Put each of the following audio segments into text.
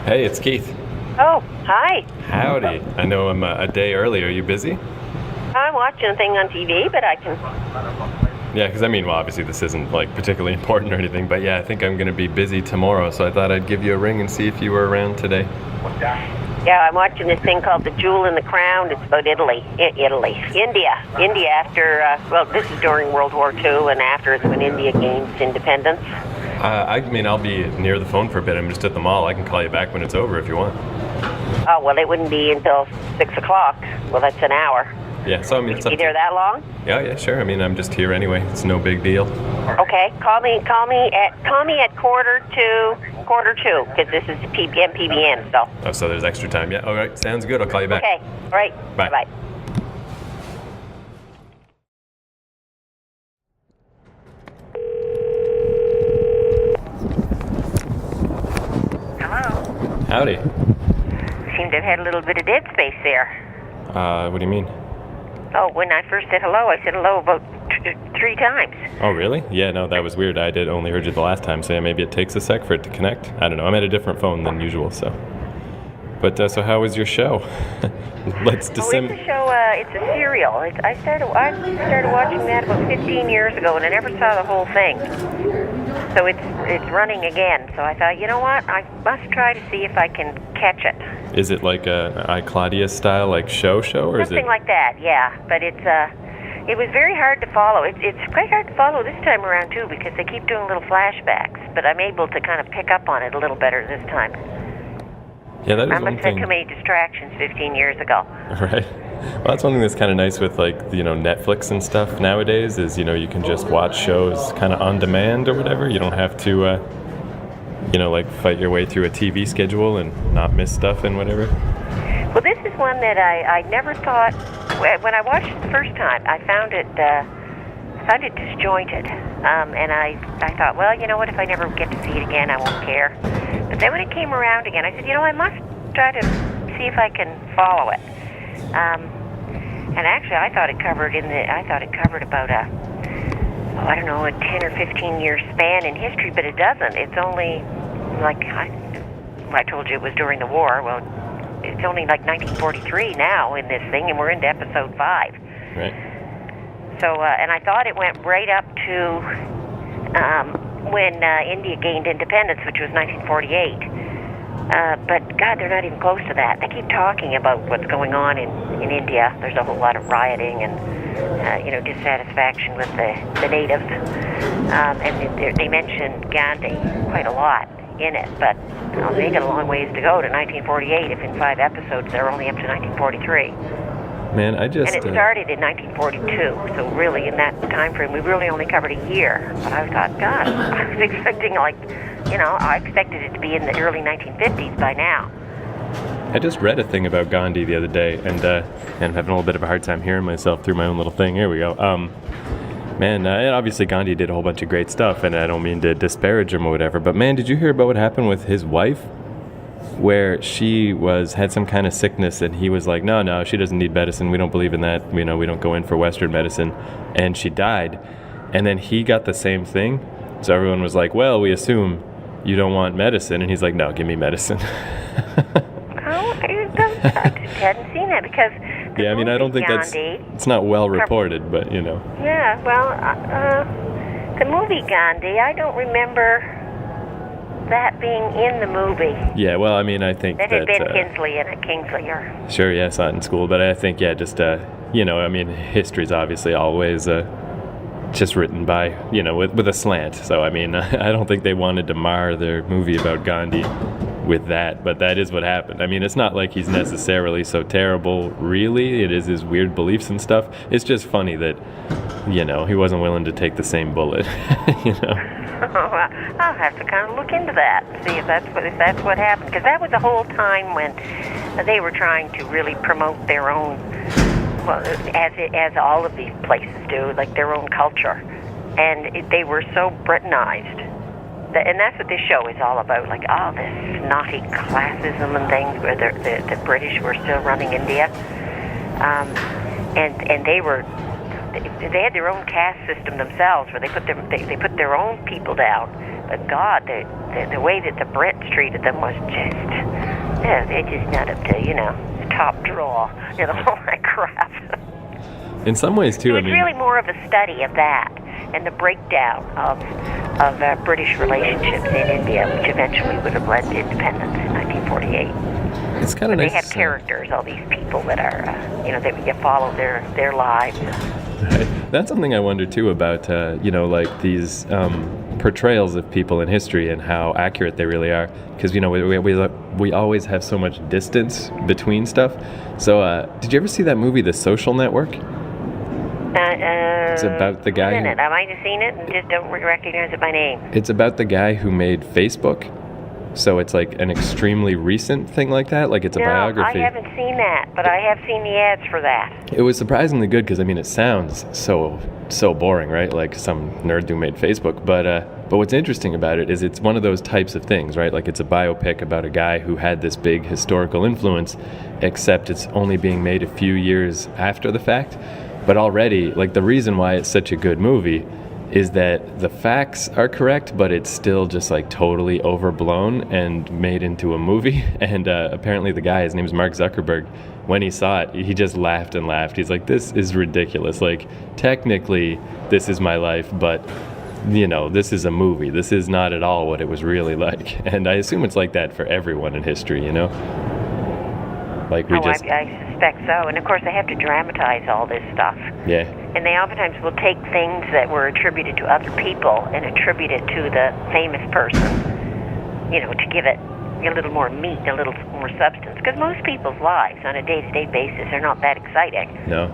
Hey, it's Keith. Oh, hi. Howdy. I know I'm a day early. Are you busy? I'm watching a thing on TV, but I can... Yeah, because well, obviously this isn't particularly important or anything, but yeah, I think I'm going to be busy tomorrow, so I thought I'd give you a ring and see if you were around today. Yeah, I'm watching this thing called The Jewel in the Crown. It's about India. India after, this is during World War II, and after it's when India gains independence. I'll be near the phone for a bit. I'm just at the mall. I can call you back when it's over if you want. Oh, well, it wouldn't be until 6 o'clock. Well, that's an hour. Yeah, so it's up you there that long? Yeah, sure. I'm just here anyway. It's no big deal. Okay, call me at quarter two, because this is MPBN, so. Oh, so there's extra time. Yeah, all right. Sounds good. I'll call you back. Okay, all right. Bye. Bye. Hello. Howdy. Seem to have had a little bit of dead space there. What do you mean? Oh, when I first said hello, I said hello about 3 times. Oh, really? Yeah, no, that was weird. I only heard you the last time, so yeah, maybe it takes a sec for it to connect. I don't know. I'm at a different phone than usual, so. But, so how was your show? It's a show, it's a serial. I started watching that about 15 years ago, and I never saw the whole thing. So it's running again. So I thought, you know what? I must try to see if I can catch it. Is it like a I, Claudia style, show, or something is it? Like that, yeah. But it was very hard to follow. It's quite hard to follow this time around, too, because they keep doing little flashbacks. But I'm able to kind of pick up on it a little better this time. Yeah, that is I one must thing. have too many distractions 15 years ago. Right. Well, that's one thing that's kind of nice with Netflix and stuff nowadays is, you can just watch shows kind of on demand or whatever. You don't have to, fight your way through a TV schedule and not miss stuff and whatever. Well, this is one that I never thought, when I watched it the first time, I found it disjointed. And I thought, well, you know what, if I never get to see it again, I won't care. But then when it came around again, I said, I must try to see if I can follow it. And actually, I thought it covered about a 10 or 15 year span in history, but it doesn't. It's only I told you it was during the war. Well, it's only 1943 now in this thing, and we're into episode 5. Right. So, and I thought it went right up to when India gained independence, which was 1948. But, God, they're not even close to that. They keep talking about what's going on in India. There's a whole lot of rioting and, dissatisfaction with the natives. And they mention Gandhi quite a lot in it. But they got a long ways to go to 1948 if in 5 episodes they're only up to 1943. Man, And it started in 1942, so really in that time frame, we really only covered a year. But I thought, God, I was expecting I expected it to be in the early 1950s by now. I just read a thing about Gandhi the other day, and I'm having a little bit of a hard time hearing myself through my own little thing. Here we go. And obviously Gandhi did a whole bunch of great stuff, and I don't mean to disparage him or whatever, but man, did you hear about what happened with his wife? Where she had some kind of sickness, and he was like, no, she doesn't need medicine. We don't believe in that. We don't go in for Western medicine. And she died. And then he got the same thing. So everyone was like, well, we assume you don't want medicine. And he's like, no, give me medicine. I hadn't seen that because I don't think it's not well reported, but Yeah, well, the movie Gandhi, I don't remember that being in the movie. Yeah, well, I think that had been Kingsley in it, Kingsley or... Sure, yeah, I saw it in school, but I think, history's obviously always just written by, with a slant. So, I don't think they wanted to mar their movie about Gandhi with that, but that is what happened. It's not like he's necessarily so terrible, really. It is his weird beliefs and stuff. It's just funny that, he wasn't willing to take the same bullet, I'll have to kind of look into that, see if that's what happened, because that was the whole time when they were trying to really promote their own, well, as all of these places do, like their own culture, and they were so Britanized, and that's what this show is all about, like all this snotty classism and things, where the British were still running India, and they had their own caste system themselves, where they put their own people down. God, the way that the Brits treated them was just, they're just not up to, top draw, all that crap. In some ways, too, So it's really more of a study of that and the breakdown of British relationships in India, which eventually would have led to independence in 1948. it's kind of nice. They have characters, all these people that are, that you follow their lives. That's something I wonder too about, like these portrayals of people in history and how accurate they really are. Because we always have so much distance between stuff. So, did you ever see that movie, The Social Network? It's about the guy. I might have seen it and just don't recognize it by name. It's about the guy who made Facebook. So it's like an extremely recent thing like that. Like it's a biography. I haven't seen that, but I have seen the ads for that. It was surprisingly good because it sounds so boring, right? Like some nerd who made Facebook. But what's interesting about it is it's one of those types of things, right? Like it's a biopic about a guy who had this big historical influence, except it's only being made a few years after the fact. But already, like the reason why it's such a good movie is that the facts are correct, but it's still just like totally overblown and made into a movie. And apparently the guy, his name is Mark Zuckerberg, when he saw it, he just laughed and laughed. He's like, this is ridiculous. Like, technically, this is my life, but, this is a movie. This is not at all what it was really like. And I assume it's like that for everyone in history, Like I suspect so. And of course, they have to dramatize all this stuff. Yeah. And they oftentimes will take things that were attributed to other people and attribute it to the famous person, to give it a little more meat, a little more substance. Because most people's lives on a day-to-day basis are not that exciting. No.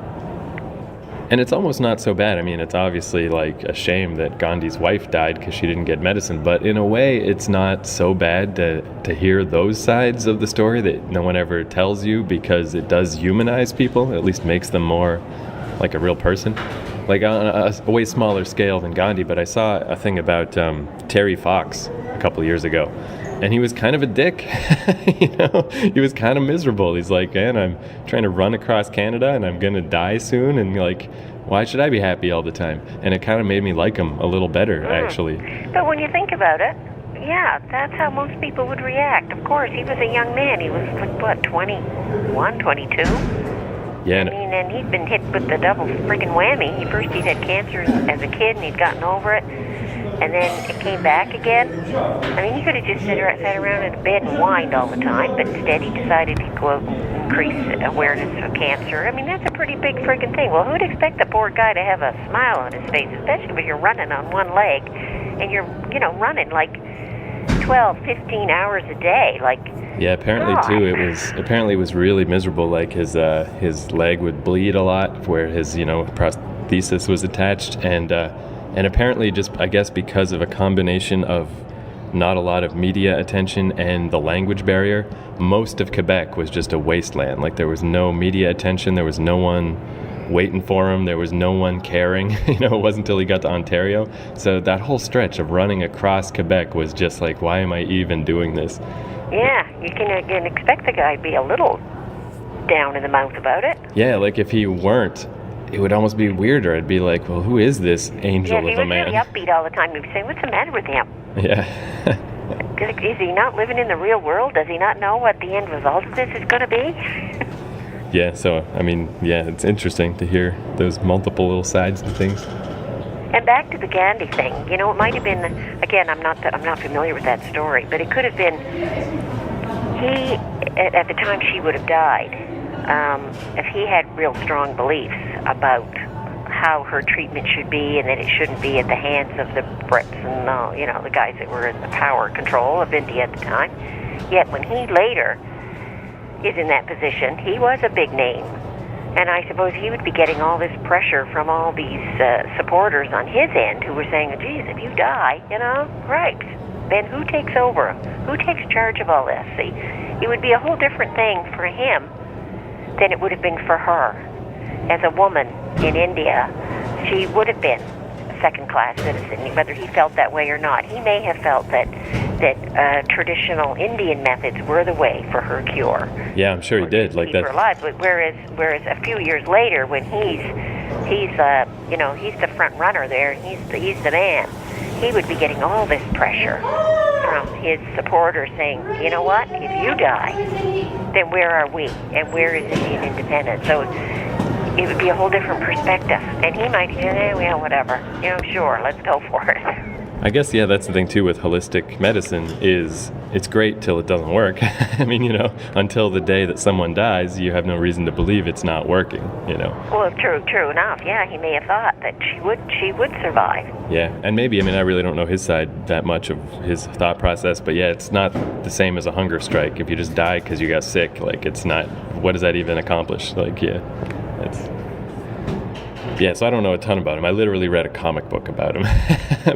And it's almost not so bad. I mean, it's obviously like a shame that Gandhi's wife died because she didn't get medicine. But in a way, it's not so bad to hear those sides of the story that no one ever tells you, because it does humanize people. It at least makes them more like a real person. Like on a way smaller scale than Gandhi. But I saw a thing about Terry Fox a couple years ago. And he was kind of a dick, he was kind of miserable. He's like, man, I'm trying to run across Canada and I'm going to die soon. And like, why should I be happy all the time? And it kind of made me like him a little better, actually. But when you think about it, yeah, that's how most people would react. Of course, he was a young man. He was, like, what, 21, 22? Yeah. And he'd been hit with the double friggin' whammy. He'd had cancer as a kid and he'd gotten over it. And then it came back again. I mean, he could have just sat around in a bed and whined all the time, but instead he decided to go out and increase awareness of cancer. I mean, that's a pretty big friggin' thing. Well, who'd expect the poor guy to have a smile on his face, especially when you're running on one leg and you're, running like 12, 15 hours a day, like. Yeah, apparently too. It was really miserable. Like his leg would bleed a lot, where his prosthesis was attached, and apparently just, I guess, because of a combination of not a lot of media attention and the language barrier, most of Quebec was just a wasteland. Like there was no media attention, there was no one waiting for him, there was no one caring. It wasn't until he got to Ontario. So that whole stretch of running across Quebec was just like, why am I even doing this? Yeah, you can expect the guy to be a little down in the mouth about it. Yeah, like if he weren't, it would almost be weirder. I'd be like, well, who is this angel of a man? Yeah, he was really upbeat all the time. He'd be saying, what's the matter with him? Yeah. Is he not living in the real world? Does he not know what the end result of this is going to be? Yeah, so, I mean, yeah, it's interesting to hear those multiple little sides to things. And back to the Gandhi thing, it might have been, again, I'm not familiar with that story, but it could have been, at the time she would have died, if he had real strong beliefs about how her treatment should be and that it shouldn't be at the hands of the Brits and the guys that were in the power control of India at the time. Yet when he later is in that position, he was a big name. And I suppose he would be getting all this pressure from all these supporters on his end who were saying, geez, if you die, right, then who takes over? Who takes charge of all this? See, it would be a whole different thing for him than it would have been for her. As a woman in India, she would have been a second-class citizen, whether he felt that way or not. He may have felt that traditional Indian methods were the way for her cure. Yeah, I'm sure he did. Like that. Her alive. Whereas a few years later, when he's the front runner there, he's the man, he would be getting all this pressure from his supporters saying, you know what, if you die, then where are we? And where is Indian independence? So it would be a whole different perspective. And he might say, well, whatever. Sure, let's go for it. I guess, yeah, that's the thing, too, with holistic medicine is it's great till it doesn't work. I mean, until the day that someone dies, you have no reason to believe it's not working, Well, true enough. Yeah, he may have thought that she would survive. Yeah, and maybe, I really don't know his side that much of his thought process, but yeah, it's not the same as a hunger strike. If you just die because you got sick, it's not, what does that even accomplish? Yeah, so I don't know a ton about him. I literally read a comic book about him.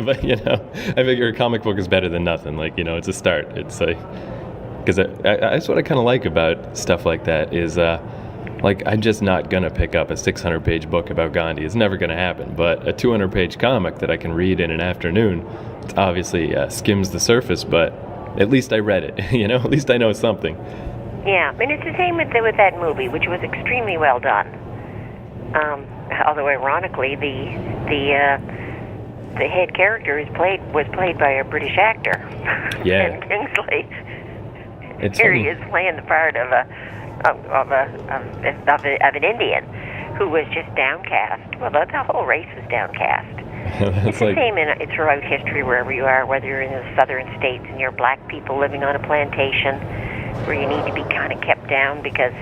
But, I figure a comic book is better than nothing. It's a start. It's because that's what I kind of like about stuff like that is, I'm just not going to pick up a 600-page book about Gandhi. It's never going to happen. But a 200-page comic that I can read in an afternoon, it obviously skims the surface, but at least I read it. At least I know something. Yeah, and it's the same with that movie, which was extremely well done. Although ironically, the head character was played by a British actor. Yeah. Ben Kingsley. It's Here funny. he is playing the part of an Indian who was just downcast. Well, the whole race was downcast. It's the same throughout history, wherever you are, whether you're in the southern states and you're black people living on a plantation where you need to be kind of kept down because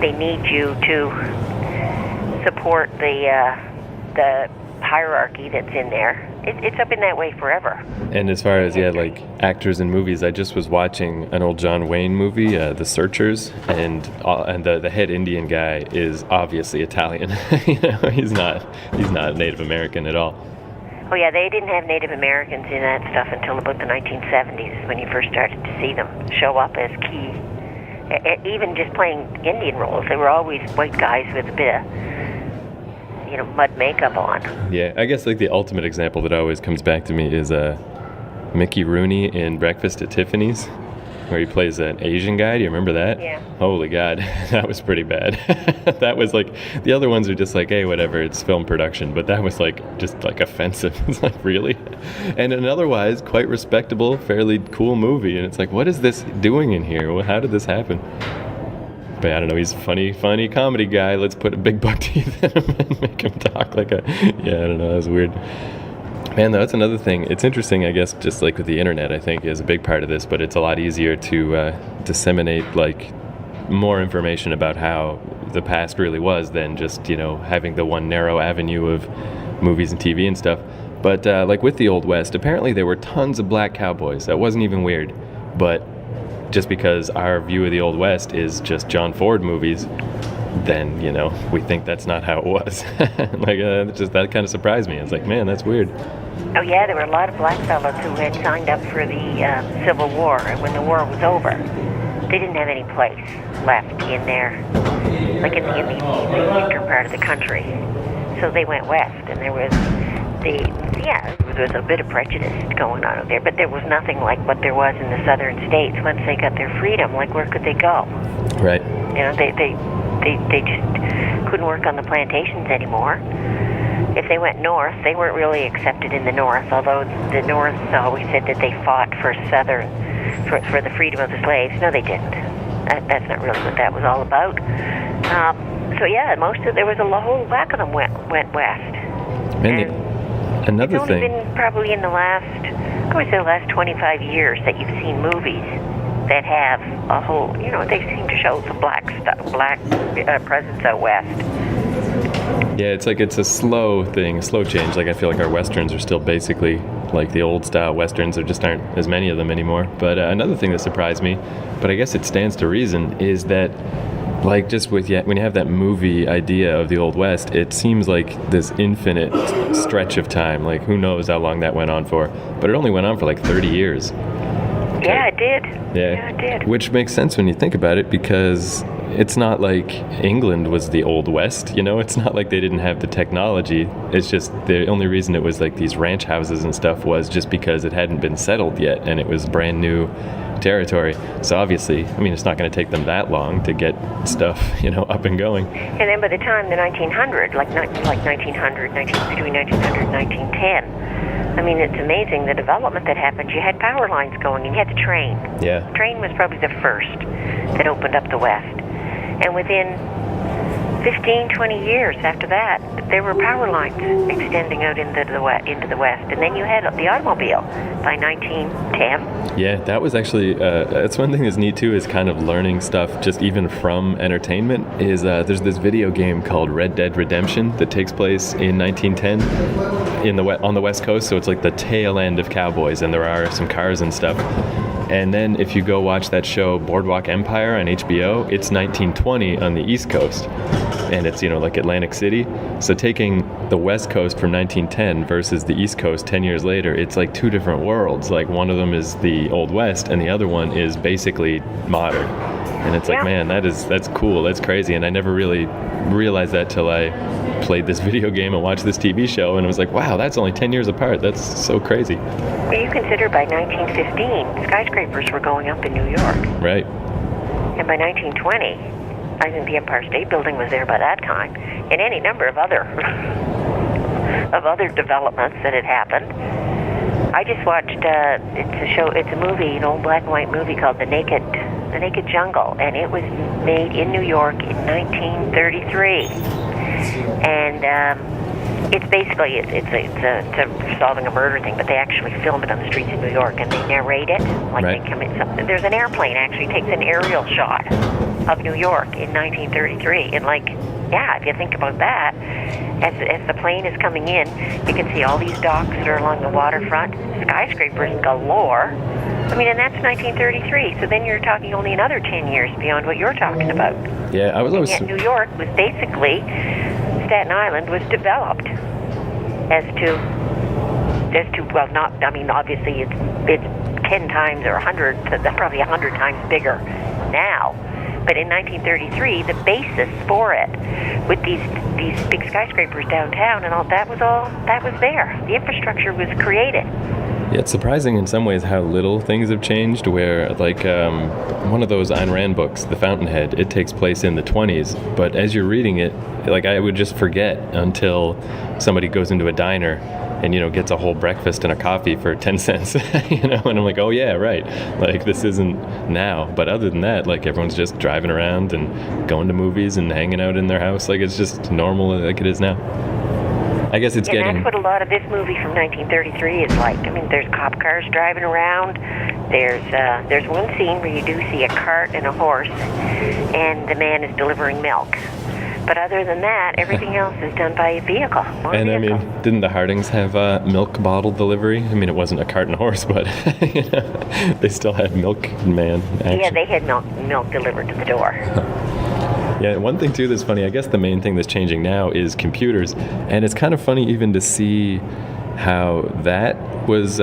they need you to support the hierarchy that's in there. It's up in that way forever. And as far as, actors in movies, I just was watching an old John Wayne movie, The Searchers, and the head Indian guy is obviously Italian. He's not Native American at all. Oh yeah, they didn't have Native Americans in that stuff until about the 1970s when you first started to see them show up as key. Even just playing Indian roles, they were always white guys with a bit of mud makeup on. Yeah, I guess the ultimate example that always comes back to me is Mickey Rooney in Breakfast at Tiffany's, where he plays an Asian guy. Do you remember that? Yeah. Holy God, that was pretty bad. That was the other ones are just hey, whatever, it's film production, but that was just offensive. It's really? And an otherwise quite respectable, fairly cool movie, and it's what is this doing in here? Well, how did this happen? But I don't know, he's a funny comedy guy. Let's put a big buck teeth in him and make him talk I don't know, that was weird. Man, that's another thing. It's interesting, I guess, just with the internet, I think, is a big part of this, but it's a lot easier to disseminate, more information about how the past really was than just, having the one narrow avenue of movies and TV and stuff. But, with the Old West, apparently there were tons of black cowboys. That wasn't even weird. But just because our view of the Old West is just John Ford movies, then, we think that's not how it was. Just that kind of surprised me. It's man, that's weird. Oh yeah, there were a lot of black fellows who had signed up for the Civil War, and when the war was over, they didn't have any place left in there, in the eastern part of the country. So they went west, and there was a bit of prejudice going on out there, but there was nothing like what there was in the southern states once they got their freedom. Where could they go? Right. They just couldn't work on the plantations anymore. If they went north, they weren't really accepted in the north, although the north always said that they fought for for the freedom of the slaves. No, they didn't. That's not really what that was all about. There was a whole whack of them went west. Another it's thing. It's only been probably in the last 25 years that you've seen movies that have a whole, they seem to show some black presence out west. Yeah, it's a slow thing, a slow change. I feel our westerns are still basically the old style westerns. There just aren't as many of them anymore. But another thing that surprised me, but I guess it stands to reason, is that when you have that movie idea of the Old West, it seems like this infinite stretch of time. Who knows how long that went on for? But it only went on for 30 years. Yeah, it did. Yeah, it did. Which makes sense when you think about it, because it's not like England was the Old West, It's not like they didn't have the technology. It's just the only reason it was these ranch houses and stuff was just because it hadn't been settled yet, and it was brand new territory. So obviously, it's not going to take them that long to get stuff, up and going. And then by the time the 1900, between 1900 and 1910, I mean, it's amazing the development that happened. You had power lines going, and you had the train. Yeah. The train was probably the first that opened up the West. And within 15, 20 years after that, there were power lines extending out into the West. And then you had the automobile by 1910. Yeah, that was actually, that's one thing that's neat too, is kind of learning stuff just even from entertainment, is there's this video game called Red Dead Redemption that takes place in 1910 on the West Coast, so it's like the tail end of cowboys, and there are some cars and stuff. And then if you go watch that show Boardwalk Empire on HBO, it's 1920 on the East Coast. And it's, like Atlantic City. So taking the West Coast from 1910 versus the East Coast 10 years later, it's like two different worlds. Like one of them is the Old West and the other one is basically modern. And it's like, man, that's cool. That's crazy. And I never really realized that till I played this video game and watched this TV show, and it was like, wow, that's only 10 years apart. That's so crazy. Well, you consider by 1915, skyscrapers were going up in New York. Right. And by 1920, I think the Empire State Building was there by that time, and any number of other developments that had happened. I just watched it's a movie, an old black and white movie called The Naked Jungle, and it was made in New York in 1933. And it's basically it's solving a murder thing, but they actually film it on the streets of New York and they narrate it like right. They come in. There's an airplane actually takes an aerial shot of New York in 1933, and if you think about that, as the plane is coming in, you can see all these docks that are along the waterfront, skyscrapers galore. I mean, and that's 1933, so then you're talking only another 10 years beyond what you're talking about. Yeah, I was always... And yet New York was basically, Staten Island was developed as to well, not, I mean, obviously it's 10 times or 100, probably 100 times bigger now. But in 1933, the basis for it, with these big skyscrapers downtown and all that was there. The infrastructure was created. Yeah, it's surprising in some ways how little things have changed, where one of those Ayn Rand books, The Fountainhead, it takes place in the 20s, but as you're reading it, I would just forget until somebody goes into a diner and, gets a whole breakfast and a coffee for 10 cents, and I'm like, oh yeah, right, this isn't now. But other than that, everyone's just driving around and going to movies and hanging out in their house, it's just normal like it is now. I guess it's getting... And that's what a lot of this movie from 1933 is like. I mean, there's cop cars driving around. There's one scene where you do see a cart and a horse, and the man is delivering milk. But other than that, everything else is done by a vehicle. And I mean, didn't the Hardings have milk bottle delivery? I mean, it wasn't a cart and a horse, but they still had milkman action. Yeah, they had milk delivered to the door. Yeah, one thing too that's funny, I guess the main thing that's changing now is computers, and it's kind of funny even to see how that was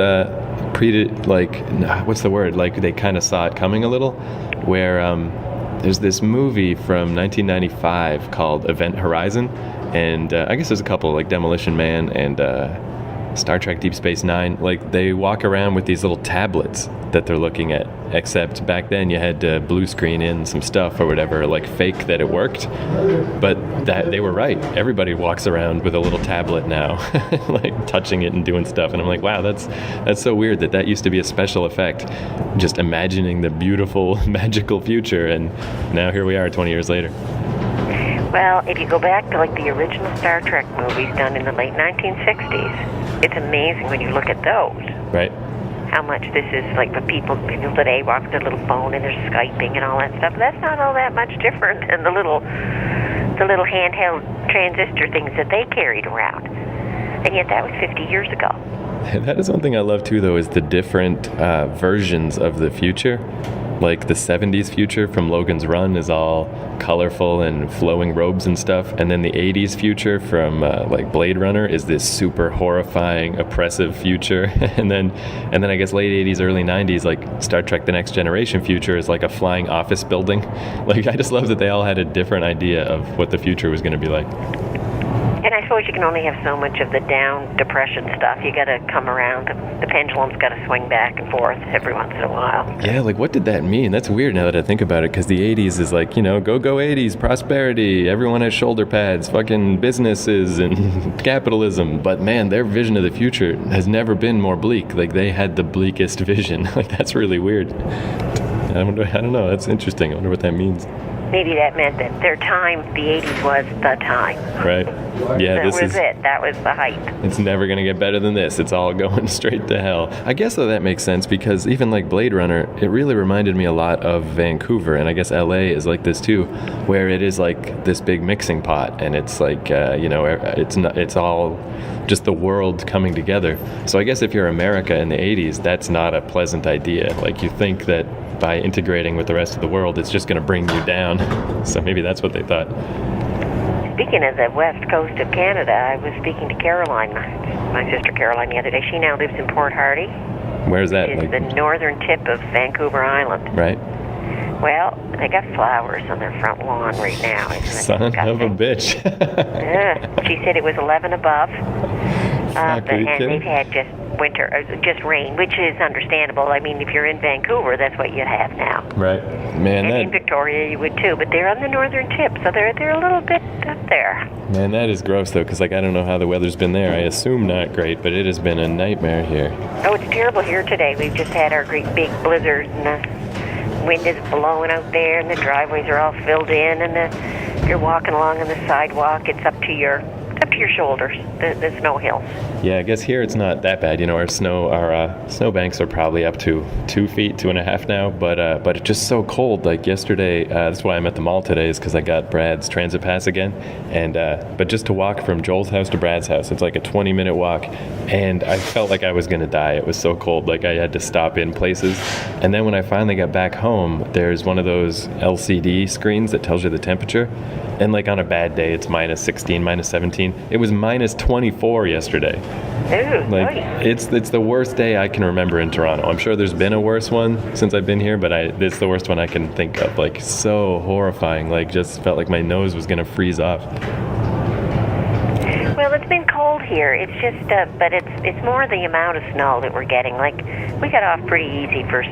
what's the word? They kind of saw it coming a little, where there's this movie from 1995 called Event Horizon, and I guess there's a couple, Demolition Man and Star Trek Deep Space Nine. They walk around with these little tablets that they're looking at, except back then you had to blue screen in some stuff or whatever, fake that it worked. But that they were right. Everybody walks around with a little tablet now, touching it and doing stuff. And I'm like, wow, that's so weird that used to be a special effect, just imagining the beautiful, magical future. And now here we are 20 years later. Well, if you go back to the original Star Trek movies done in the late 1960s, it's amazing when you look at those. Right. How much this is but people today walk with their little phone and they're Skyping and all that stuff. That's not all that much different than the little handheld transistor things that they carried around. And yet that was 50 years ago. That is one thing I love too, though, is the different versions of the future. The 70s future from Logan's Run is all colorful and flowing robes and stuff, and then the 80s future from Blade Runner is this super horrifying, oppressive future, and then I guess late 80s, early 90s, Star Trek: The Next Generation future is a flying office building. I just love that they all had a different idea of what the future was going to be like. And I suppose you can only have so much of the down depression stuff. You got to come around. The pendulum's got to swing back and forth every once in a while. Yeah, like what did that mean? That's weird now that I think about it, because the 80s is like, go 80s, prosperity, everyone has shoulder pads, fucking businesses and capitalism. But man, their vision of the future has never been more bleak. Like they had the bleakest vision. Like that's really weird. I don't know. That's interesting. I wonder what that means. Maybe that meant that their time, the 80s, was the time. Right. Yeah, That was it. That was the hype. It's never going to get better than this. It's all going straight to hell. I guess, though, that makes sense because even like Blade Runner, it really reminded me a lot of Vancouver. And I guess LA is like this too, where it is like this big mixing pot. And it's like, it's all just the world coming together. So I guess if you're America in the 80s, that's not a pleasant idea. Like you think that by integrating with the rest of the world, it's just going to bring you down. So maybe that's what they thought. Speaking of the west coast of Canada, I was speaking to Caroline, my sister Caroline, the other day. She now lives in Port Hardy. Where's that? It's the northern tip of Vancouver Island. Right. Well, they got flowers on their front lawn right now. Son of a bitch. Yeah. She said it was 11 above. Fuck, are you and kidding? they've had just rain, which is understandable. I mean, if you're in Vancouver, that's what you'd have now. Right. Man, And in Victoria, you would too. But they're on the northern tip, so they're a little bit up there. Man, that is gross, though, because, I don't know how the weather's been there. I assume not great, but it has been a nightmare here. Oh, it's terrible here today. We've just had our great big blizzard, and the wind is blowing out there, and the driveways are all filled in, and you're walking along on the sidewalk. It's up to your shoulders, the snow hills. Yeah, I guess here it's not that bad. Our snow banks are probably up to 2 feet, 2.5 now. But it's just so cold. Like yesterday, that's why I'm at the mall today, is because I got Brad's transit pass again. And but just to walk from Joel's house to Brad's house, it's like a 20-minute walk, and I felt like I was gonna die. It was so cold. Like I had to stop in places. And then when I finally got back home, there's one of those LCD screens that tells you the temperature. And like on a bad day, it's minus 16, minus 17. It was minus 24 yesterday. Ooh, Like nice. it's the worst day I can remember in Toronto. I'm sure there's been a worse one since I've been here, but it's the worst one I can think of. Like so horrifying. Like just felt like my nose was gonna freeze off. Well, it's been cold here. It's just, but it's more the amount of snow that we're getting. Like, we got off pretty easy first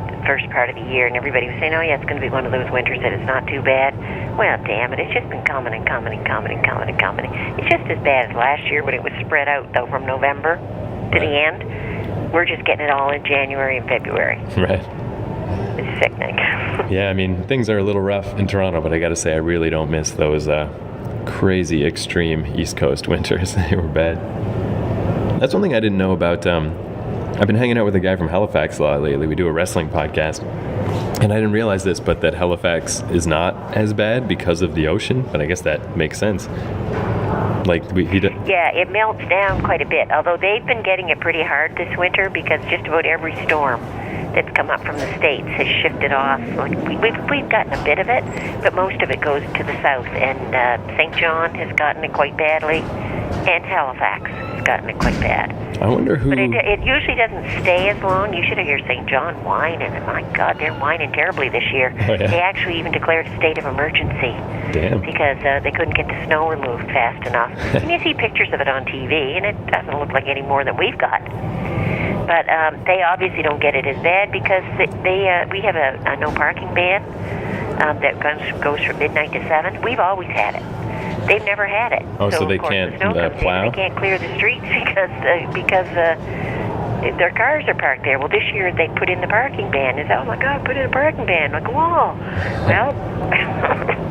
part of the year, and everybody was saying, oh yeah, it's going to be one of those winters that it's not too bad. Well, damn it, it's just been coming and coming and coming and coming and coming. It's just as bad as last year when it was spread out, though, from November to the end. We're just getting it all in January and February. Right. It's sickening. Yeah, I mean, things are a little rough in Toronto, but I gotta say, I really don't miss those crazy, extreme East Coast winters. They were bad. That's one thing I didn't know about. I've been hanging out with a guy from Halifax a lot lately. We do a wrestling podcast. And I didn't realize this, but that Halifax is not as bad because of the ocean. But I guess that makes sense. Like, Yeah, it melts down quite a bit, although they've been getting it pretty hard this winter because just about every storm that's come up from the States has shifted off. Like we've gotten a bit of it, but most of it goes to the south, and St. John has gotten it quite badly, and Halifax has gotten it quite bad. I wonder who... But it usually doesn't stay as long. You should have heard St. John whining, and my God, they're whining terribly this year. Oh, yeah. They actually even declared a state of emergency. Damn. Because they couldn't get the snow removed fast enough. And you see pictures of it on TV, and it doesn't look like any more than we've got. But they obviously don't get it as bad because we have a no parking ban that goes from midnight to 7. We've always had it. They've never had it. Oh, so they of course, can't the snow comes in, plow? they can't clear the streets because their cars are parked there. Well, this year they put in the parking ban. They said, oh my God, put in a parking ban. Like, whoa. Well,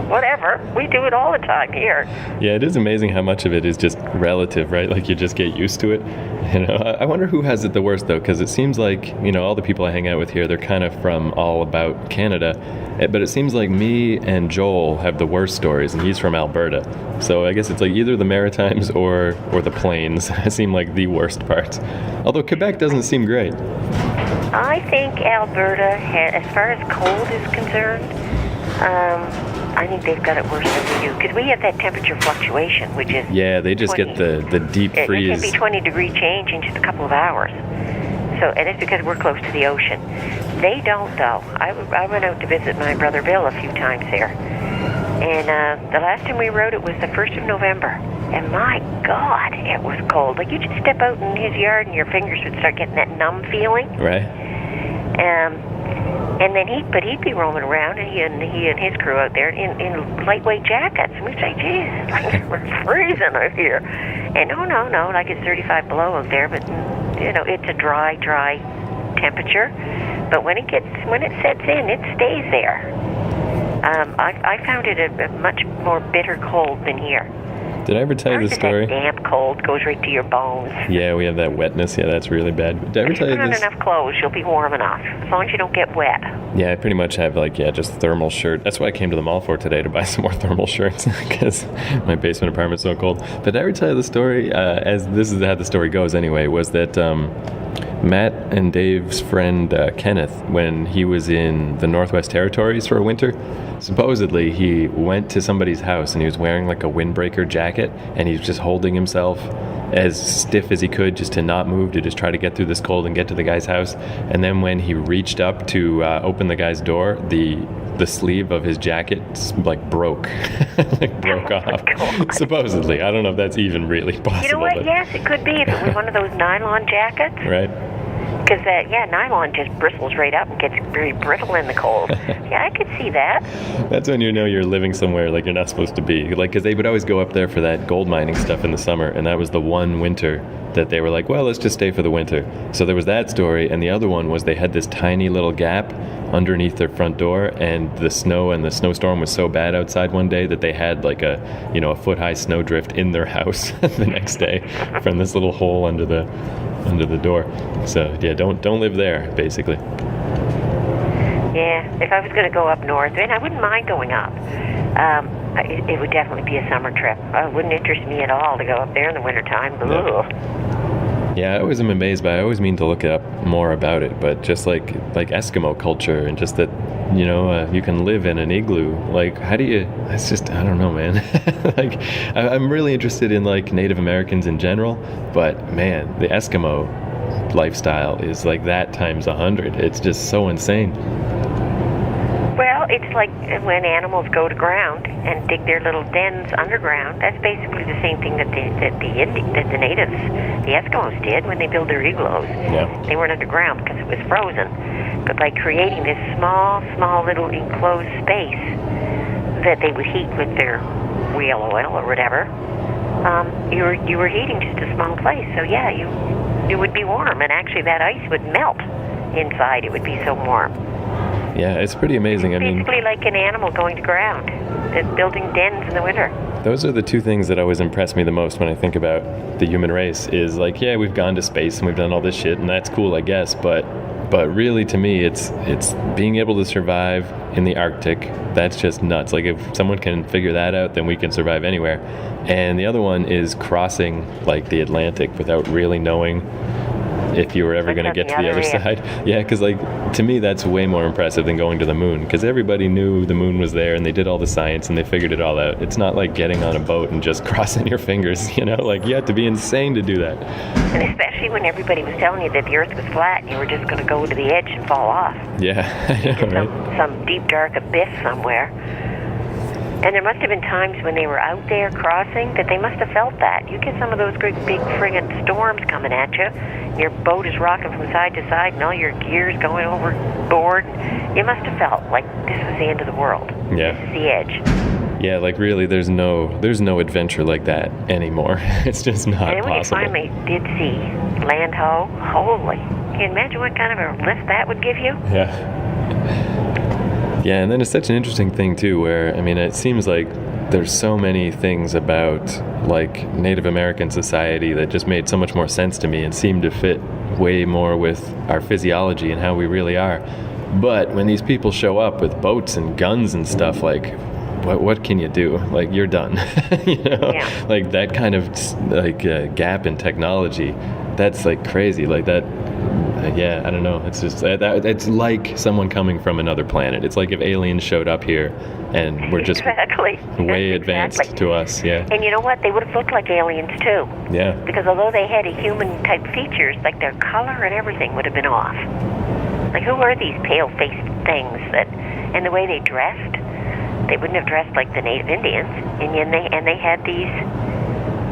whatever. We do it all the time here. Yeah, it is amazing how much of it is just relative, right? Like you just get used to it. I wonder who has it the worst, though, because it seems like, all the people I hang out with here, they're kind of from all about Canada. But it seems like me and Joel have the worst stories, and he's from Alberta. So I guess it's like either the Maritimes or the Plains seem like the worst parts. Although Quebec doesn't seem great. I think Alberta, as far as cold is concerned, I think they've got it worse than we do. Because we have that temperature fluctuation, which is... Yeah, they just 20, get the deep freeze. It can be 20-degree change in just a couple of hours. And it's because we're close to the ocean. They don't, though. I went out to visit my brother Bill a few times there. And the last time we rode, it was the 1st of November. And my God, it was cold. Like, you just step out in his yard and your fingers would start getting that numb feeling. Right. And then he'd be roaming around, and he and his crew out there in lightweight jackets. And we'd say, geez, like, we're freezing out here. And no, like it's 35 below out there, but, it's a dry temperature. But when it sets in, it stays there. I found it a much more bitter cold than here. Did I ever tell you the story? That damp cold goes right to your bones. Yeah, we have that wetness. Yeah, that's really bad. Did I ever tell you this? If you put on enough clothes, you'll be warm enough, as long as you don't get wet. Yeah, I pretty much have just thermal shirt. That's what I came to the mall for today, to buy some more thermal shirts because my basement apartment's so cold. But did I ever tell you the story, as this is how the story goes anyway, was that Matt and Dave's friend Kenneth, when he was in the Northwest Territories for a winter, supposedly he went to somebody's house and he was wearing like a windbreaker jacket, and he was just holding himself as stiff as he could just to not move, to just try to get through this cold and get to the guy's house. And then when he reached up to open the guy's door, the sleeve of his jacket broke broke off. God. Supposedly. I don't know if that's even really possible. You know what? Yes, it could be if it was one of those nylon jackets. Right. Because nylon just bristles right up and gets very brittle in the cold. Yeah, I could see that. That's when you know you're living somewhere like you're not supposed to be. Like, because they would always go up there for that gold mining stuff in the summer, and that was the one winter that they were like, well, let's just stay for the winter. So there was that story, and the other one was they had this tiny little gap underneath their front door, and the snow and the snowstorm was so bad outside one day that they had like a foot-high snowdrift in their house the next day from this little hole under the door. So yeah, don't live there, basically. Yeah, if I was going to go up north, and I wouldn't mind going up, it would definitely be a summer trip. It wouldn't interest me at all to go up there in the wintertime. No. Yeah, I always am amazed by it. I always mean to look up more about it, but just like Eskimo culture, and just that, you can live in an igloo. Like, how do you, it's just, I don't know, man. Like, I'm really interested in like Native Americans in general, but man, the Eskimo lifestyle is like that times 100. It's just so insane. Well, it's like when animals go to ground and dig their little dens underground. That's basically the same thing that the natives, the Eskimos, did when they built their igloos. Yeah. They weren't underground because it was frozen. But by creating this small little enclosed space that they would heat with their whale oil or whatever, you were heating just a small place. So yeah, it would be warm, and actually that ice would melt inside. It would be so warm. Yeah, it's pretty amazing. Basically like an animal going to ground, building dens in the winter. Those are the two things that always impress me the most when I think about the human race, is like, yeah, we've gone to space and we've done all this shit, and that's cool, I guess, but really to me it's being able to survive in the Arctic. That's just nuts. Like, if someone can figure that out, then we can survive anywhere. And the other one is crossing like the Atlantic without really knowing if you were ever going to get to the other side. Yeah, because like, to me that's way more impressive than going to the moon, because everybody knew the moon was there and they did all the science and they figured it all out. It's not like getting on a boat and just crossing your fingers, like you have to be insane to do that. And especially when everybody was telling you that the earth was flat and you were just going to go to the edge and fall off. Yeah, I know, right? Some deep dark abyss somewhere. And there must have been times when they were out there crossing that they must have felt that. You get some of those great big friggin' storms coming at you. Your boat is rocking from side to side and all your gear's going overboard. You must have felt like this was the end of the world. Yeah. This is the edge. Yeah, like really there's no adventure like that anymore. It's just not and when possible. you finally did see land ho, holy, can you imagine what kind of a lift that would give you? Yeah. Yeah, and then it's such an interesting thing too, where it seems like there's so many things about like Native American society that just made so much more sense to me and seemed to fit way more with our physiology and how we really are. But when these people show up with boats and guns and stuff, like what can you do? Like, you're done. Yeah. Like that kind of gap in technology, that's like crazy. Like that. Yeah, I don't know. It's just it's like someone coming from another planet. It's like if aliens showed up here and were just way advanced to us. Yeah. And you know what? They would have looked like aliens too. Yeah. Because although they had a human type features, like their color and everything would have been off. Like, who are these pale-faced things and the way they dressed? They wouldn't have dressed like the Native Indians, and they had these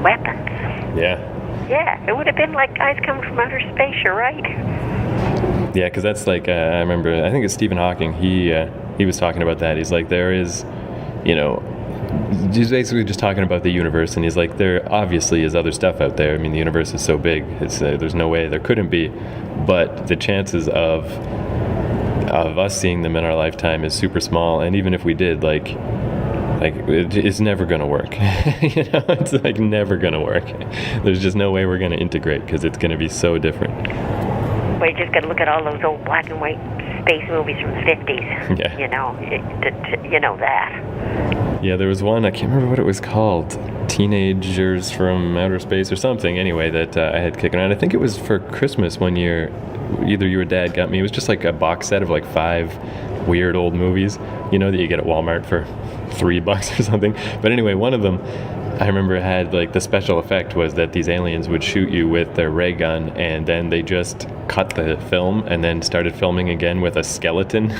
weapons. Yeah. Yeah, it would have been like guys coming from outer space, you're right. Yeah, because that's like, I remember, I think it's Stephen Hawking, he was talking about that. He's like, there is, he's basically just talking about the universe, and he's like, there obviously is other stuff out there. I mean, the universe is so big, there's no way there couldn't be, but the chances of us seeing them in our lifetime is super small, and even if we did, like it's never going to work. It's like never going to work. There's just no way we're going to integrate because it's going to be so different. Well, you just got to look at all those old black and white space movies from the 50s. Yeah. You know that. Yeah, there was one, I can't remember what it was called, Teenagers from Outer Space or something, anyway, that I had kicking around. I think it was for Christmas one year. Either you or Dad got me. It was just like a box set of like 5 weird old movies, that you get at Walmart for $3 or something. But anyway, one of them I remember had like the special effect was that these aliens would shoot you with their ray gun, and then they just cut the film and then started filming again with a skeleton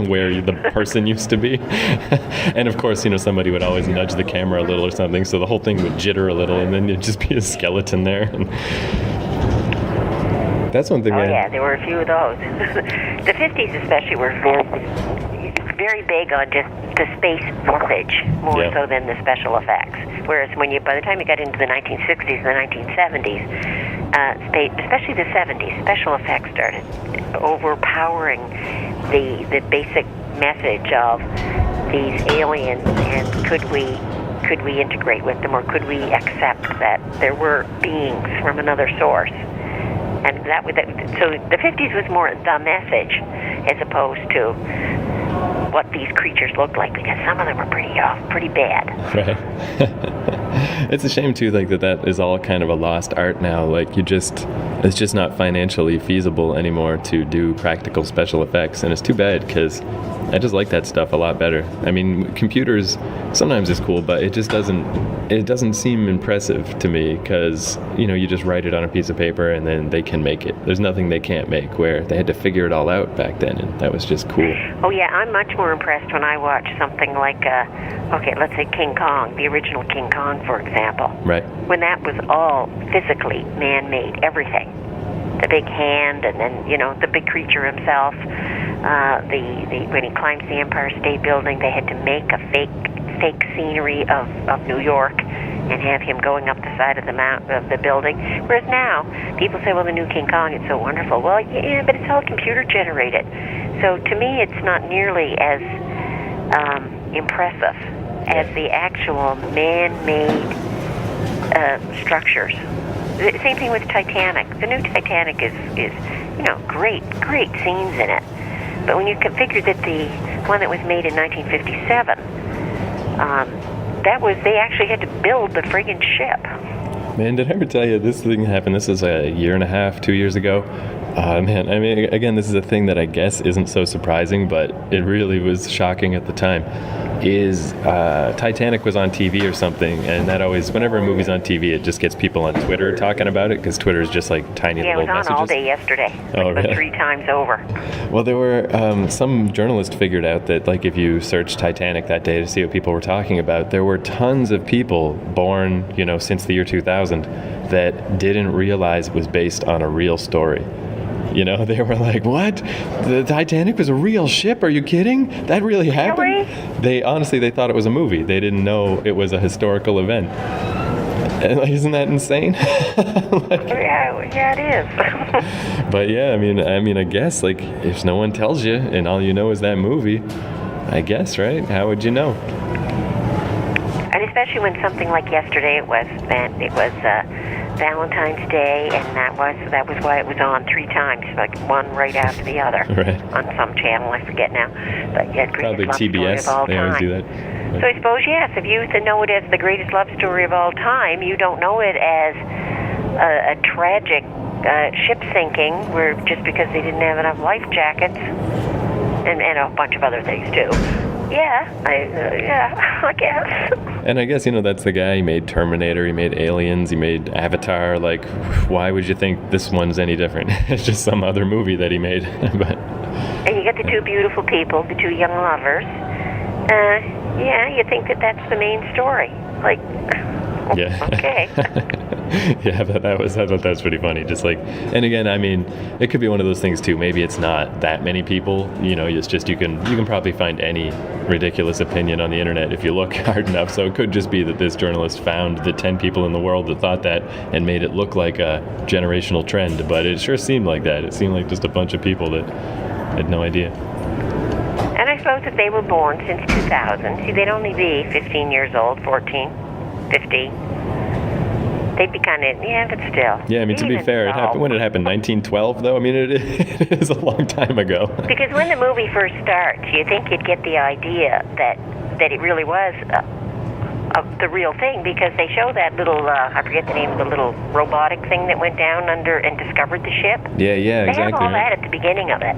where the person used to be. And of course, somebody would always nudge the camera a little or something, so the whole thing would jitter a little, and then it'd just be a skeleton there. And that's one thing. Oh, yeah, there were a few of those. The 50s especially were very big on just the space footage, more so than the special effects. Whereas by the time you got into the 1960s and the 1970s, especially the 70s, special effects started overpowering the basic message of these aliens, and could we integrate with them, or could we accept that there were beings from another source? And so the 50s was more the message as opposed to what these creatures looked like, because some of them were pretty bad. Right. It's a shame too, like that is all kind of a lost art now. Like it's just not financially feasible anymore to do practical special effects, and it's too bad because I just like that stuff a lot better. I mean, computers sometimes is cool, but it doesn't seem impressive to me because you just write it on a piece of paper and then they can make it. There's nothing they can't make, where they had to figure it all out back then, and that was just cool. Oh yeah, I'm much more impressed when I watch something like let's say King Kong, the original King Kong, for example. Right. When that was all physically man-made, everything. The big hand, and then the big creature himself. When he climbs the Empire State Building, they had to make a fake scenery of New York and have him going up the side of the building. Whereas now, people say, well, the new King Kong, it's so wonderful. Well, yeah, but it's all computer generated. So to me, it's not nearly as impressive as the actual man-made structures. The same thing with Titanic. The new Titanic is great scenes in it. But when you configure that the one that was made in 1957, they actually had to build the friggin' ship. Man, did I ever tell you this thing happened? This was a year and a half, 2 years ago. Man, I mean, again, this is a thing that I guess isn't so surprising, but it really was shocking at the time. Titanic was on TV or something, and that always, whenever a movie's on TV, it just gets people on Twitter talking about it, because Twitter is just like tiny little messages. Yeah, it was on all day yesterday. Really? 3 times over. Well, there were, some journalist figured out that, like, if you searched Titanic that day to see what people were talking about, there were tons of people born, since the year 2000 that didn't realize it was based on a real story. They were like, what? The Titanic was a real ship? Are you kidding? That really happened? Really? They thought it was a movie. They didn't know it was a historical event. And, isn't that insane? Yeah, it is. But yeah, I mean, I guess, like, if no one tells you and all you know is that movie, I guess, right? How would you know? And especially when something like yesterday, it was Valentine's Day, and that was why it was on 3 times, like one right after the other, right, on some channel, I forget now. But yeah, probably TBS. They always do that. So I suppose, yes, if you know it as the greatest love story of all time, you don't know it as a tragic ship sinking, where just because they didn't have enough life jackets, and a bunch of other things too. Yeah, I guess. And I guess, that's the guy. He made Terminator, he made Aliens, he made Avatar. Like, why would you think this one's any different? It's just some other movie that he made. But and you got the 2 beautiful people, the 2 young lovers. You think that's the main story. Like, Yeah. Okay. Yeah, I thought that was pretty funny. Just like, and again, I mean, it could be one of those things too. Maybe it's not that many people. It's just you can probably find any ridiculous opinion on the internet if you look hard enough. So it could just be that this journalist found the 10 people in the world that thought that and made it look like a generational trend. But it sure seemed like that. It seemed like just a bunch of people that had no idea. And I suppose if they were born since 2000, see, they'd only be 15 years old, 14, 15. They'd be kind of, yeah, but still. Yeah, I mean, to be fair, it happened when it happened, 1912, though. I mean, it is a long time ago. Because when the movie first starts, you think you'd get the idea that it really was the real thing, because they show that little, I forget the name of the little robotic thing that went down under and discovered the ship. Yeah, exactly. They have all that at the beginning of it.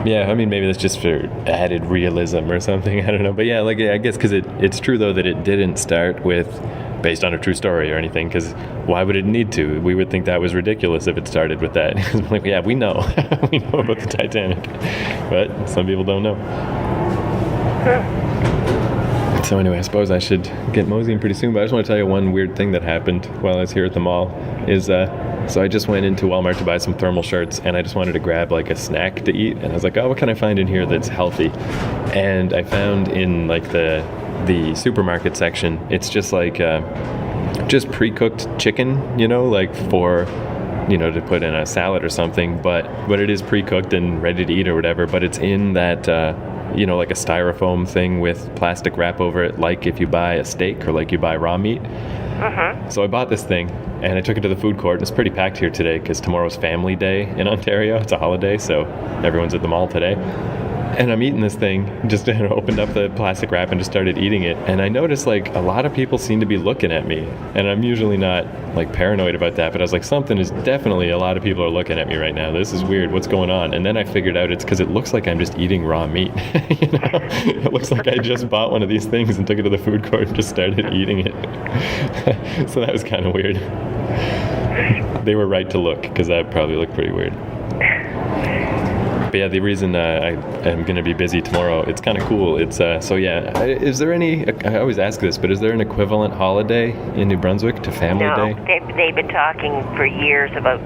Yeah, I mean, maybe that's just for added realism or something. I don't know. But yeah, like, I guess because it's true, though, that it didn't start with based on a true story or anything, because why would it need to? We would think that was ridiculous if it started with that. Like, yeah, we know. We know about the Titanic. But some people don't know. So anyway, I suppose I should get moseying pretty soon, but I just want to tell you one weird thing that happened while I was here at the mall is, so I just went into Walmart to buy some thermal shirts, and I just wanted to grab like a snack to eat, and I was like, oh, what can I find in here that's healthy? And I found in like the supermarket section, it's just like just pre-cooked chicken, like for to put in a salad or something, but it is pre-cooked and ready to eat or whatever, but it's in that like a styrofoam thing with plastic wrap over it, like if you buy a steak or like you buy raw meat. So I bought this thing and I took it to the food court, and it's pretty packed here today because tomorrow's Family Day in Ontario. It's a holiday, so everyone's at the mall today. And I'm eating this thing, just opened up the plastic wrap and just started eating it. And I noticed like a lot of people seem to be looking at me. And I'm usually not like paranoid about that, but I was like, a lot of people are looking at me right now. This is weird. What's going on? And then I figured out it's because it looks like I'm just eating raw meat. It looks like I just bought one of these things and took it to the food court and just started eating it. So that was kind of weird. They were right to look, because that probably looked pretty weird. But yeah, the reason I am going to be busy tomorrow, it's kind of cool. It's is there any, I always ask this, but is there an equivalent holiday in New Brunswick to Family Day? No, they've been talking for years about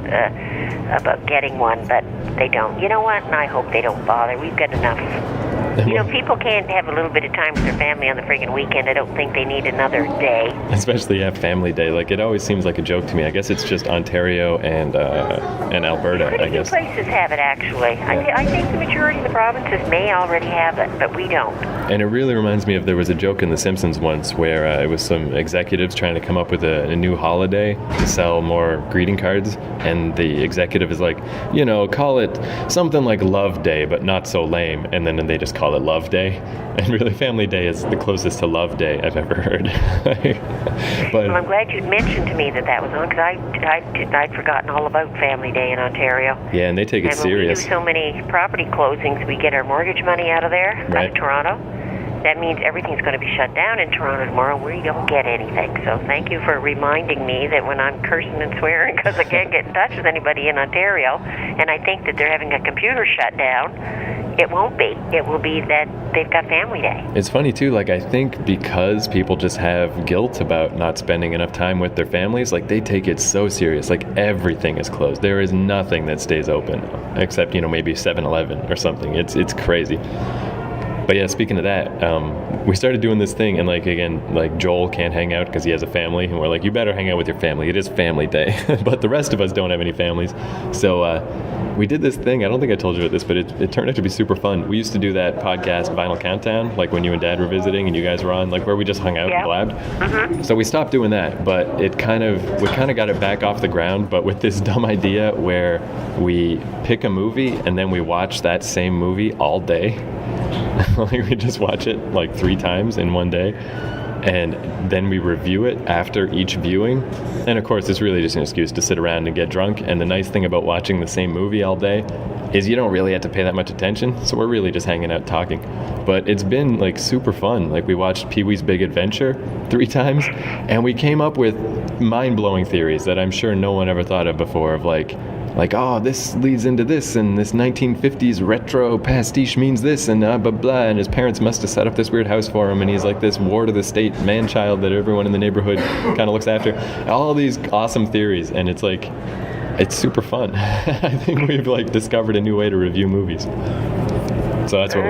getting one, but they don't. You know what? And I hope they don't bother. We've got enough. People can't have a little bit of time with their family on the friggin' weekend. I don't think they need another day. Especially Family Day. Like, it always seems like a joke to me. I guess it's just Ontario and Alberta, I guess. Pretty few places have it, actually. Yeah. I think the majority of the provinces may already have it, but we don't. And it really reminds me of, there was a joke in The Simpsons once where it was some executives trying to come up with a new holiday to sell more greeting cards, and the executive is like, call it something like Love Day, but not so lame, and then they just call it Love Day. And really, Family Day is the closest to Love Day I've ever heard. Well, I'm glad you mentioned to me that was on, because I'd forgotten all about Family Day in Ontario. Yeah, and they take it serious. We do so many property closings, we get our mortgage money out of there, out of Toronto. That means everything's going to be shut down in Toronto tomorrow. We don't get anything. So thank you for reminding me that when I'm cursing and swearing because I can't get in touch with anybody in Ontario, and I think that they're having a computer shut down, it won't be. It will be that they've got Family Day. It's funny, too. Like, I think because people just have guilt about not spending enough time with their families, like, they take it so serious. Like, everything is closed. There is nothing that stays open except, maybe 7-Eleven or something. It's crazy. But yeah, speaking of that, we started doing this thing, and like Joel can't hang out because he has a family, and we're like, you better hang out with your family. It is Family Day. But the rest of us don't have any families. So we did this thing. I don't think I told you about this, but it turned out to be super fun. We used to do that podcast, Vinyl Countdown, like when you and Dad were visiting and you guys were on, like where we just hung out and blabbed. So we stopped doing that, but we kind of got it back off the ground, but with this dumb idea where we pick a movie and then we watch that same movie all day. Like, we just watch it like 3 times in one day, and then we review it after each viewing. And of course, it's really just an excuse to sit around and get drunk. And the nice thing about watching the same movie all day is you don't really have to pay that much attention, so we're really just hanging out talking. But it's been like super fun. Like, we watched Pee-wee's Big Adventure 3 times, and we came up with mind-blowing theories that I'm sure no one ever thought of before, of like like, oh, this leads into this, and this 1950s retro pastiche means this, and blah, blah, and his parents must have set up this weird house for him, and he's like this ward of the state man-child that everyone in the neighborhood kind of looks after. All these awesome theories, and it's like, it's super fun. I think we've like discovered a new way to review movies. So that's what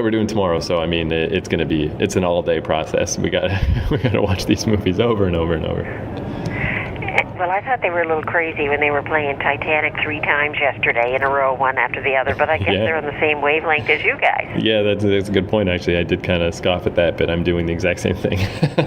we're doing tomorrow. So I mean, it's an all-day process. We gotta watch these movies over and over and over. Well, I thought they were a little crazy when they were playing Titanic 3 times yesterday in a row, one after the other, but I guess they're on the same wavelength as you guys. Yeah, that's a good point, actually. I did kind of scoff at that, but I'm doing the exact same thing.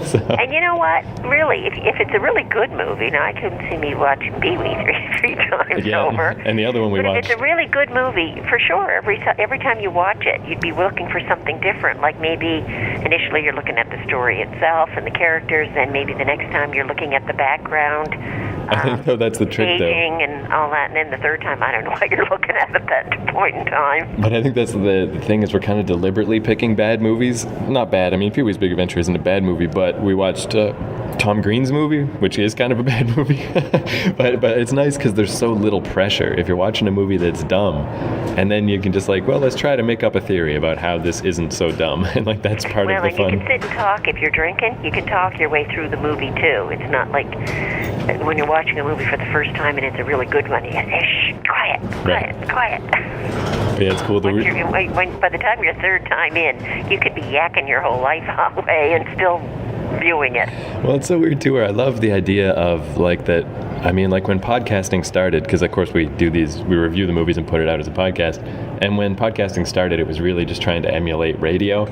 So. And you know what? Really, if it's a really good movie, now I couldn't see me watching Pee-wee three times over. And the other one we watched. If it's a really good movie, for sure, every time you watch it, you'd be looking for something different. Like maybe initially you're looking at the story itself and the characters, then maybe the next time you're looking at the background. I think though that's the trick, though. And all that, and then the third time, I don't know what you're looking at that point in time. But I think that's the thing is we're kind of deliberately picking bad movies. Not bad. I mean, Pee-wee's Big Adventure isn't a bad movie, but we watched Tom Green's movie, which is kind of a bad movie. but it's nice because there's so little pressure. If you're watching a movie that's dumb, and then you can just like, well, let's try to make up a theory about how this isn't so dumb, and like that's part of the fun. Well, you can sit and talk if you're drinking. You can talk your way through the movie too. It's not like when you're watching a movie for the first time and it's a really good one. You go, shh, quiet. Yeah, it's cool. By the time you're third time in, you could be yakking your whole life away and still viewing it. Well, it's so weird too, where I love the idea of like that. I mean, like when podcasting started, because of course we review the movies and put it out as a podcast. And when podcasting started, it was really just trying to emulate radio.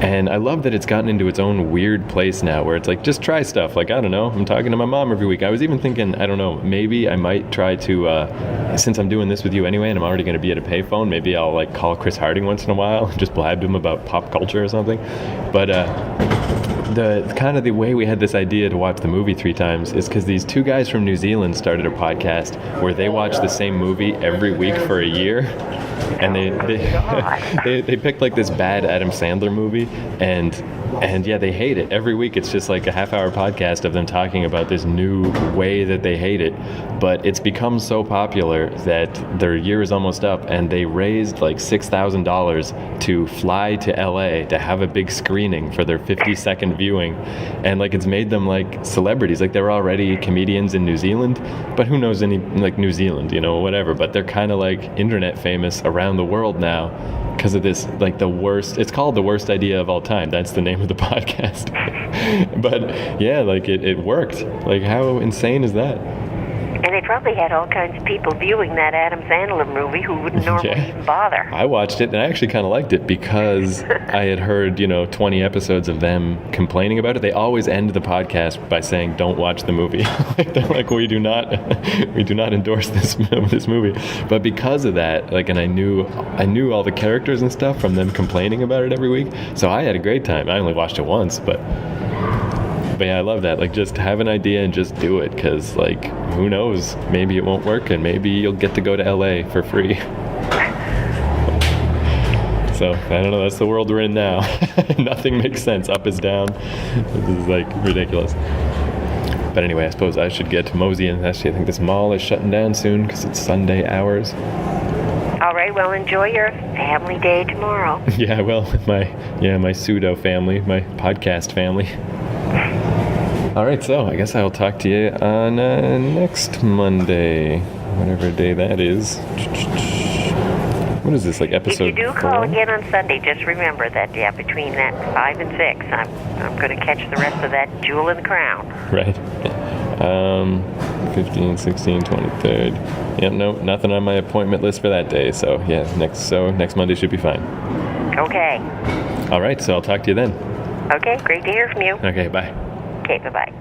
And I love that it's gotten into its own weird place now where it's like, just try stuff. Like, I don't know, I'm talking to my mom every week. I was even thinking, I don't know, maybe I might try to, since I'm doing this with you anyway and I'm already going to be at a payphone, maybe I'll like call Chris Harding once in a while and just blab to him about pop culture or something. But the way we had this idea to watch the movie 3 times is because these 2 guys from New Zealand started a podcast where they watch the same movie every week for a year. And they picked like this bad Adam Sandler movie, and yeah, they hate it. Every week it's just like a half-hour podcast of them talking about this new way that they hate it. But it's become so popular that their year is almost up, and they raised like $6,000 to fly to LA to have a big screening for their 50-second viewing. And like it's made them like celebrities. Like they were already comedians in New Zealand, but who knows any like New Zealand, you know, whatever. But they're kind of like internet famous around the world now because of this, like the worst, it's called The Worst Idea of All Time. That's the name of the podcast. But yeah, like it worked. Like how insane is that? And they probably had all kinds of people viewing that Adam Sandler movie who wouldn't normally even bother. I watched it, and I actually kind of liked it because I had heard, 20 episodes of them complaining about it. They always end the podcast by saying, "Don't watch the movie." They're like, we do not endorse this movie. But because of that, like, and I knew all the characters and stuff from them complaining about it every week, so I had a great time. I only watched it once, but yeah, I love that. Like, just have an idea and just do it, because, like, who knows? Maybe it won't work, and maybe you'll get to go to LA for free. So, I don't know. That's the world we're in now. Nothing makes sense. Up is down. This is, like, ridiculous. But anyway, I suppose I should get mosey, and actually, I think this mall is shutting down soon because it's Sunday hours. All right, well, enjoy your family day tomorrow. Yeah, well, my pseudo family, my podcast family. All right, so I guess I'll talk to you on next Monday, whatever day that is. What is this, like episode 4? If you do call again on Sunday, just remember that, between that 5 and 6, I'm going to catch the rest of that Jewel in the Crown. Right. 15, 16, 23rd. Yeah, no, nothing on my appointment list for that day. So, yeah, next Monday should be fine. Okay. All right, so I'll talk to you then. Okay, great to hear from you. Okay, bye. Okay, bye-bye.